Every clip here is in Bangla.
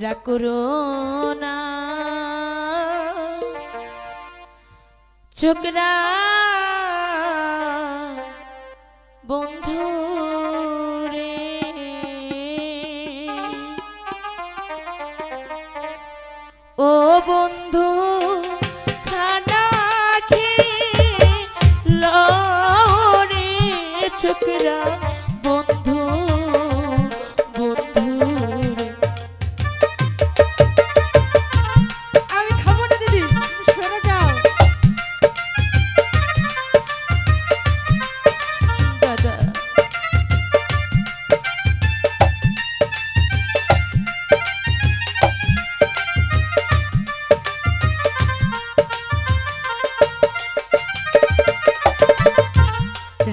রাগ করো না ছোকরা বন্ধু রে, ও বন্ধু খানা খেয়ে লও রে ছোকরা বন্ধু বন্ধু রে। আমি খাবো না দিদি, সরে যাও। দাদা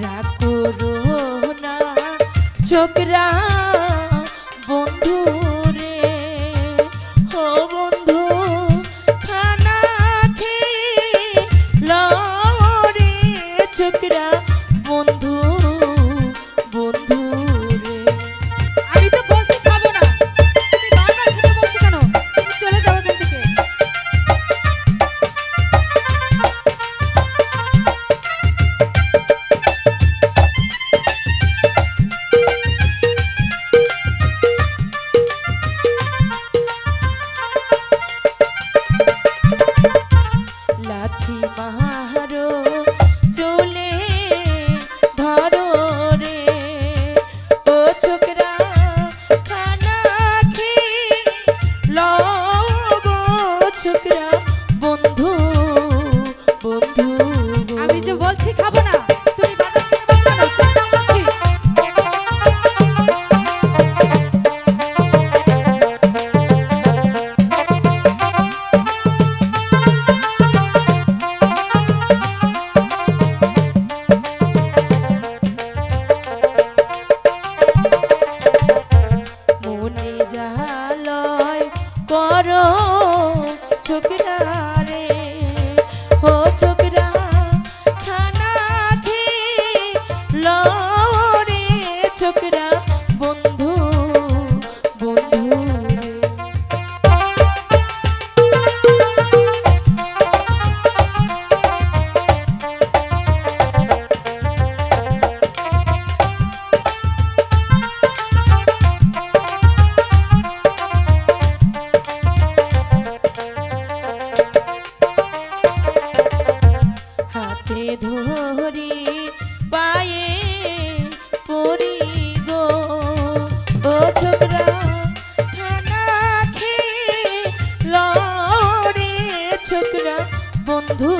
রাগ করো না ছোকরা বন্ধু রে, ও বন্ধু খানা খেয়ে লও রে ছোকরা বন্ধু বন্ধু রে। আমি তো বলছি খাবো না, তুমি বারবার খেতে বলছো কেন? তুমি চলে যাও এখান থেকে। লাঠি মারো চলে ধরো রে, ও ছোকরা খানা খেয়ে লও গো ছোকরা বন্ধু বন্ধু। আমি যে বলছি খাবো না, তুমি বারবার খেতে বলছো কেন? চলে যাও বলছি। মনে জালয় করো ছোকরা রে, ও ছোকরা খানা খেয়ে লও রে ছোকরা বন্ধু বন্ধু রে। হাতে ধরি পায়ে পড়ি গো, ও ছোকরা খানা খেয়ে লও রে ছোকরা বন্ধু